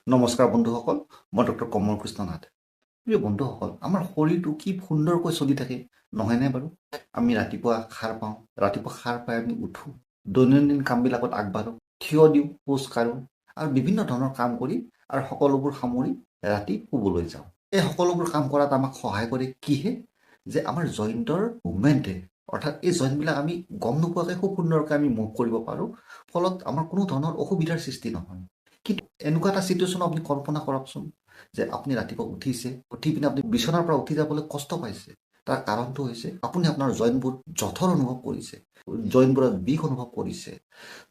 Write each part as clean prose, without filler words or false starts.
নমস্কাৰ বন্ধুসকল, মই ডক্টৰ কমল কৃষ্ণ নাথ। প্ৰিয় বন্ধুসকল, আমাৰ শৰীৰটো কি সুন্দৰকৈ চলি থাকে নহয়নে বাৰু? আমি ৰাতিপুৱা সাৰ পাওঁ, ৰাতিপুৱা সাৰ পাই আমি উঠোঁ, দৈনন্দিন কামবিলাকত আগবাঢ়োঁ, থিয় দিওঁ, খোজ কাঢ়োঁ আৰু বিভিন্ন ধৰণৰ কাম কৰি আৰু সকলোবোৰ সামৰি ৰাতি শুবলৈ যাওঁ। এই সকলোবোৰ কাম কৰাত আমাক সহায় কৰে কিহে? যে আমাৰ জইণ্টৰ মুভমেণ্টে, অৰ্থাৎ এই জইণ্টবিলাক আমি গম নোপোৱাকৈ খুব সুন্দৰকৈ আমি মুভ কৰিব পাৰোঁ, ফলত আমাৰ কোনো ধৰণৰ অসুবিধাৰ সৃষ্টি নহয়। কিন্তু এনেকুৱা এটা চিটুৱেশ্যন আপুনি কল্পনা কৰকচোন, যে আপুনি ৰাতিপুৱা উঠিছে, উঠি পিনে আপুনি বিচনাৰ পৰা উঠি যাবলৈ কষ্ট পাইছে। তাৰ কাৰণটো হৈছে আপুনি আপোনাৰ জইণ্টবোৰ জঠৰ অনুভৱ কৰিছে, জইণ্টবোৰত বিষ অনুভৱ কৰিছে,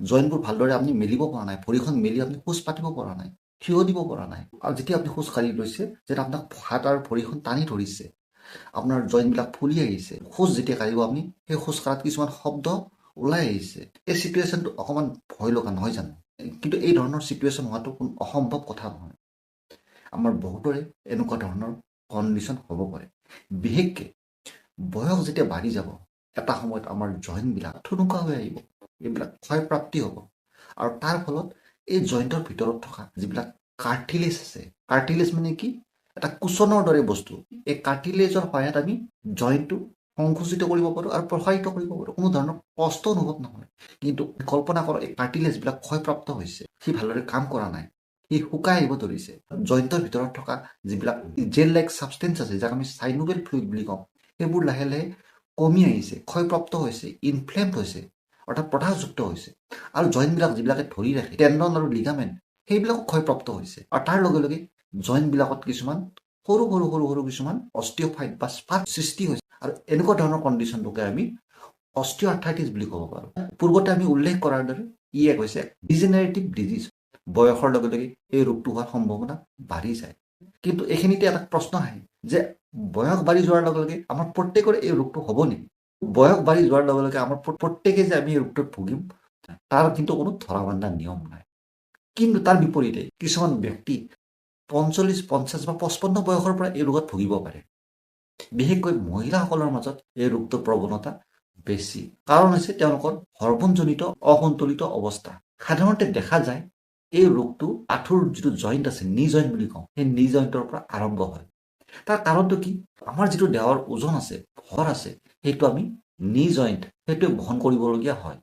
জইণ্টবোৰ ভালদৰে আপুনি মেলিব পৰা নাই, ভৰিখন মেলি আপুনি খোজ পাতিব পৰা নাই, থিয় দিব পৰা নাই। আৰু যেতিয়া আপুনি খোজ কাঢ়ি লৈছে, যেতিয়া আপোনাক হাত আৰু ভৰিখন টানি ধৰিছে, আপোনাৰ জইণ্টবিলাক ফুলি আহিছে, খোজ যেতিয়া কাঢ়িব আপুনি, সেই খোজ কাঢ়াত কিছুমান শব্দ ওলাই আহিছে। এই চিটুৱেশ্যনটো অকণমান ভয় লগা নহয় জানো? কিন্তু এই ধৰণৰ চিটুৱেশ্যন হোৱাটো কোনো অসম্ভৱ কথা নহয়। আমাৰ বহুতৰে এনেকুৱা ধৰণৰ কণ্ডিশ্যন হ'ব পাৰে। বিশেষকৈ বয়স যেতিয়া বাঢ়ি যাব, এটা সময়ত আমাৰ জইণ্টবিলাক থুনুকা হৈ আহিব, এইবিলাক ক্ষয়প্ৰাপ্তি হ'ব। আৰু তাৰ ফলত এই জইণ্টৰ ভিতৰত থকা যিবিলাক কাৰ্টিলেজ আছে, কাৰ্টিলেজ মানে কি? এটা কুচনৰ দৰে বস্তু। এই কাৰ্টিলেজৰ সহায়ত আমি জইণ্টটো সংকুচিত কৰিব পাৰোঁ আৰু প্ৰসাৰিত কৰিব পাৰোঁ, কোনো ধৰণৰ কষ্ট অনুভৱ নহয়। কিন্তু কল্পনা কৰক, এই কাৰ্টিলেজবিলাক ক্ষয়প্ৰাপ্ত হৈছে, সি ভালদৰে কাম কৰা নাই, সি শুকাই আহিব ধৰিছে। জইণ্টৰ ভিতৰত থকা যিবিলাক জেল লাইক ছাবষ্টেঞ্চ আছে, যাক আমি চাইনোভিয়েল ফ্লুইড বুলি কওঁ, সেইবোৰ লাহে লাহে কমি আহিছে, ক্ষয়প্ৰাপ্ত হৈছে, ইনফ্লেমড হৈছে, অৰ্থাৎ প্ৰদাহযুক্ত হৈছে। আৰু জইণ্টবিলাক যিবিলাকে ধৰি ৰাখে, টেণ্ডন আৰু লিগামেণ্ট, সেইবিলাকো ক্ষয়প্ৰাপ্ত হৈছে। আৰু তাৰ লগে লগে জইণ্টবিলাকত কিছুমান সৰু সৰু সৰু সৰু কিছুমান অষ্টিঅফাইট বা স্পাৰ্ক সৃষ্টি হৈছে। আৰু এনেকুৱা ধৰণৰ কণ্ডিশ্যনটোকে আমি অষ্টিঅআৰ্থ্ৰাইটিছ বুলি ক'ব পাৰোঁ। পূৰ্বতে আমি উল্লেখ কৰাৰ দৰে ই এক হৈছে ডিজেনাৰেটিভ ডিজিজ। বয়সৰ লগে লগে এই ৰোগটো হোৱাৰ সম্ভাৱনা বাঢ়ি যায়। কিন্তু এইখিনিতে এটা প্ৰশ্ন আহে যে বয়স বাঢ়ি যোৱাৰ লগে লগে আমাৰ প্ৰত্যেকৰে এই ৰোগটো হ'ব নেকি? বয়স বাঢ়ি যোৱাৰ লগে লগে আমাৰ প্ৰত্যেকে যে আমি এই ৰোগটোত ভুগিম, তাৰ কিন্তু কোনো ধৰা বান্ধা নিয়ম নাই। কিন্তু তাৰ বিপৰীতে কিছুমান ব্যক্তি ৪৫, ৫০ বা ৫৫ বয়সৰ পৰা এই ৰোগত ভুগিব পাৰে। বিশেষকৈ মহিলাসকলৰ মাজত এই ৰোগটোৰ প্ৰৱণতা বেছি। কাৰণ হৈছে তেওঁলোকৰ হৰম'নজনিত অসন্তুলিত অৱস্থা। সাধাৰণতে দেখা যায় এই ৰোগটো আঁঠুৰ যিটো জইণ্ট আছে, নি জইণ্ট বুলি কওঁ, সেই নি জইণ্টৰ পৰা আৰম্ভ হয়। তাৰ কাৰণটো কি? আমাৰ যিটো দেহৰ ওজন আছে, ভৰ আছে, সেইটো আমি নি জইণ্ট সেইটোৱে বহন কৰিবলগীয়া হয়।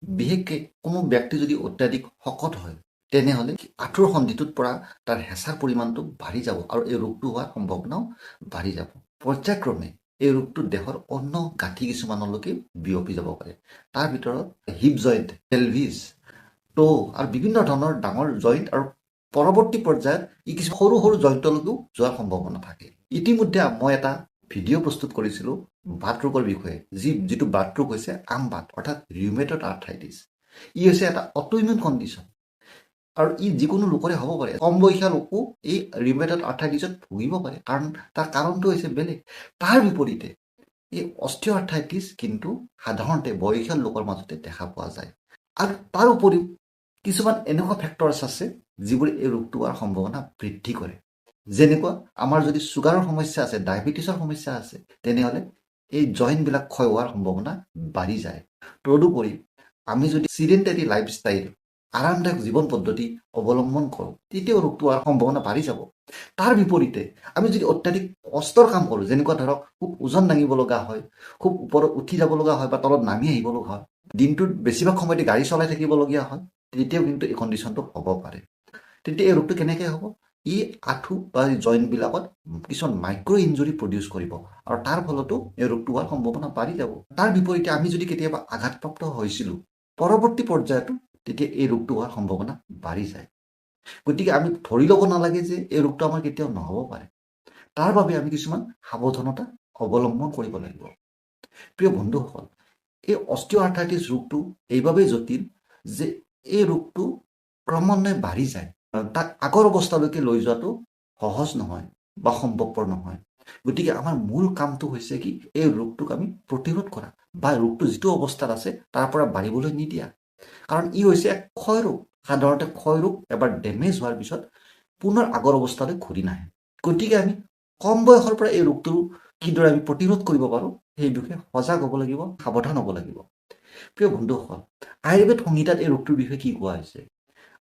বিশেষকৈ কোনো ব্যক্তি যদি অত্যাধিক শকত হয়, তেনেহ'লে আঁঠুৰ সন্ধিটোৰ পৰা তাৰ হেঁচাৰ পৰিমাণটো বাঢ়ি যাব আৰু এই ৰোগটো হোৱাৰ সম্ভাৱনাও বাঢ়ি যাব। পৰ্যায়ক্ৰমে এই ৰোগটো দেহৰ অন্য গাঁঠি কিছুমানলৈকে বিয়পি যাব পাৰে। তাৰ ভিতৰত হিপ জইণ্ট, পেলভিছ, টো আৰু বিভিন্ন ধৰণৰ ডাঙৰ জইণ্ট, আৰু পৰৱৰ্তী পৰ্যায়ত ই কিছু সৰু সৰু জইণ্টলৈকেও যোৱাৰ সম্ভাৱনা থাকে। ইতিমধ্যে মই এটা ভিডিঅ' প্ৰস্তুত কৰিছিলোঁ বাত ৰোগৰ বিষয়ে, যিটো বাত ৰোগ হৈছে আমবাত, অৰ্থাৎ ৰিউমেটইড আৰ্থ্ৰাইটিছ। ই হৈছে এটা অটোইমিউন কণ্ডিশ্যন আৰু ই যিকোনো লোকৰে হ'ব পাৰে। কম বয়সীয়া লোকো এই ৰিউমেটইড আৰ্থ্ৰাইটিছত ভুগিব পাৰে, কাৰণ তাৰ কাৰণটো হৈছে বেলেগ। তাৰ বিপৰীতে এই অষ্টিঅআৰ্থ্ৰাইটিছ কিন্তু সাধাৰণতে বয়সীয়াল লোকৰ মাজতে দেখা পোৱা যায়। আৰু তাৰ উপৰিও কিছুমান এনেকুৱা ফেক্টৰ্ছ আছে যিবোৰে এই ৰোগটো হোৱাৰ সম্ভাৱনা বৃদ্ধি কৰে। যেনেকুৱা আমাৰ যদি ছুগাৰৰ সমস্যা আছে, ডায়েবেটিছৰ সমস্যা আছে, তেনেহ'লে এই জইণ্টবিলাক ক্ষয় হোৱাৰ সম্ভাৱনা বাঢ়ি যায়। তদুপৰি আমি যদি চিডেণ্টেৰী লাইফষ্টাইল, আৰামদায়ক জীৱন পদ্ধতি অৱলম্বন কৰোঁ, তেতিয়াও ৰোগটো হোৱাৰ সম্ভাৱনা বাঢ়ি যাব। তাৰ বিপৰীতে আমি যদি অত্যাধিক কষ্টৰ কাম কৰোঁ, যেনেকুৱা ধৰক খুব ওজন দাঙিব লগা হয়, খুব ওপৰত উঠি যাব লগা হয় বা তলত নামি আহিব লগা হয়, দিনটোত বেছিভাগ সময়তে গাড়ী চলাই থাকিবলগীয়া হয়, তেতিয়াও কিন্তু এই কণ্ডিশ্যনটো হ'ব পাৰে। তেতিয়া এই ৰোগটো কেনেকৈ হ'ব? ই আঁঠু বা জইণ্টবিলাকত কিছুমান মাইক্ৰ' ইঞ্জুৰি প্ৰডিউচ কৰিব আৰু তাৰ ফলতো এই ৰোগটো হোৱাৰ সম্ভাৱনা বাঢ়ি যাব। তাৰ বিপৰীতে আমি যদি কেতিয়াবা আঘাতপ্ৰাপ্ত হৈছিলোঁ, পৰৱৰ্তী পৰ্যায়তো তেতিয়া এই ৰোগটো হোৱাৰ সম্ভাৱনা বাঢ়ি যায়। গতিকে আমি ধৰি ল'ব নালাগে যে এই ৰোগটো আমাৰ কেতিয়াও নহ'ব পাৰে। তাৰ বাবে আমি কিছুমান সাৱধানতা অৱলম্বন কৰিব লাগিব। প্ৰিয় বন্ধুসকল, এই অষ্টিঅআৰ্থ্ৰাইটিছ ৰোগটো এইবাবেই জটিল যে এই ৰোগটো ক্ৰমান্বয়ে বাঢ়ি যায়। তাক আগৰ অৱস্থালৈকে লৈ যোৱাটো সহজ নহয় বা সম্ভৱপৰ নহয়। গতিকে আমাৰ মূল কামটো হৈছে কি? এই ৰোগটোক আমি প্ৰতিৰোধ কৰা বা ৰোগটো যিটো অৱস্থাত আছে তাৰ পৰা বাঢ়িবলৈ নিদিয়া। কাৰণ ই হৈছে এক ক্ষয় ৰোগ। সাধাৰণতে ক্ষয় ৰোগ এবাৰ ডেমেজ হোৱাৰ পিছত পুনৰ আগৰ অৱস্থালৈ ঘূৰি নাহে। গতিকে আমি কম বয়সৰ পৰা এই ৰোগটো কিদৰে আমি প্ৰতিৰোধ কৰিব পাৰোঁ সেই বিষয়ে সজাগ হ'ব লাগিব, সাৱধান হ'ব লাগিব। প্ৰিয় বন্ধুসকল, আয়ুৰ্বেদ সংহিতাত এই ৰোগটোৰ বিষয়ে কি কোৱা হৈছে?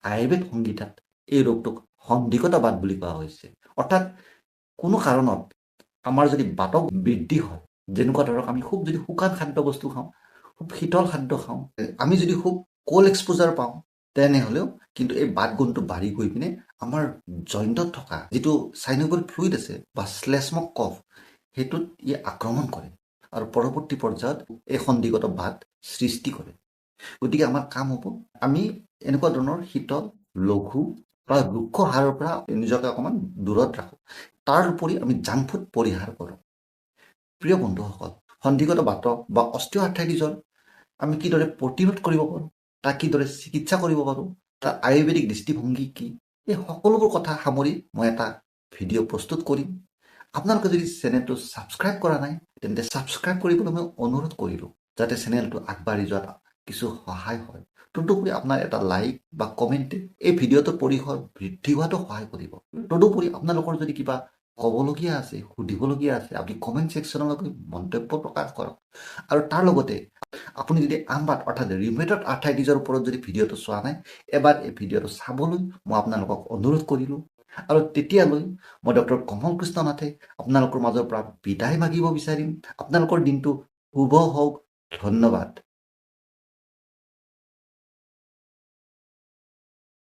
আয়ুৰ্বেদ সংহিতাত এই ৰোগটোক সন্ধিগত বাত বুলি কোৱা হৈছে। অৰ্থাৎ কোনো কাৰণত আমাৰ যদি বাতক বৃদ্ধি হয়, যেনেকুৱা ধৰক আমি খুব যদি শুকান খাদ্য বস্তু খাওঁ, খুব শীতল খাদ্য খাওঁ, আমি যদি খুব কোল্ড এক্সপ'জাৰ পাওঁ, তেনেহ'লেও কিন্তু এই বাত গুণটো বাঢ়ি গৈ পিনে আমাৰ জইণ্টত থকা যিটো চাইনোভিয়েল ফ্লুইড আছে বা শ্লেষ্মক কফ, সেইটোত ই আক্ৰমণ কৰে আৰু পৰৱৰ্তী পৰ্যায়ত এই সন্ধিগত বাত সৃষ্টি কৰে। গতিকে আমাৰ কাম হ'ব, আমি এনেকুৱা ধৰণৰ শীতল, লঘু বা ৰুক্ষ আহাৰৰ পৰা নিজকে অকণমান দূৰত ৰাখোঁ। তাৰ উপৰি আমি জাংক ফুড পৰিহাৰ কৰোঁ। প্ৰিয় বন্ধুসকল, সন্ধিগত বাত বা অষ্টিঅ'আৰ্থ্ৰাইটিছৰ আমি কিদৰে প্ৰতিৰোধ কৰিব পাৰোঁ, তাক কিদৰে চিকিৎসা কৰিব পাৰোঁ, তাৰ আয়ুৰ্বেদিক দৃষ্টিভংগী কি, এই সকলোবোৰ কথা সামৰি মই এটা ভিডিঅ' প্ৰস্তুত কৰিম। আপোনালোকে যদি চেনেলটো ছাবস্ক্ৰাইব কৰা নাই, তেন্তে ছাবস্ক্ৰাইব কৰিবলৈ মই অনুৰোধ কৰিলোঁ, যাতে চেনেলটো আগবাঢ়ি যোৱাত কিছু সহায় হয়। তদুপৰি আপোনাৰ এটা লাইক বা কমেণ্টে এই ভিডিঅ'টোৰ পৰিসৰ বৃদ্ধি হোৱাটো সহায় কৰিব। তদুপৰি আপোনালোকৰ যদি কিবা ক'বলগীয়া আছে, সুধিবলগীয়া আছে, আপুনি কমেণ্ট ছেকশ্যনলৈ মন্তব্য প্ৰকাশ কৰক। আৰু তাৰ লগতে আপুনি যদি আমবাত অৰ্থাৎ ৰিউমেটইড আৰ্থ্ৰাইটিছৰ ওপৰত যদি ভিডিঅ'টো চোৱা নাই, এবাৰ এই ভিডিঅ'টো চাবলৈ মই আপোনালোকক অনুৰোধ কৰিলোঁ। আৰু তেতিয়ালৈ মই ডক্টৰ কমল কৃষ্ণ নাথে আপোনালোকৰ মাজৰ পৰা বিদায় মাগিব বিচাৰিম। আপোনালোকৰ দিনটো শুভ হওক। ধন্যবাদ।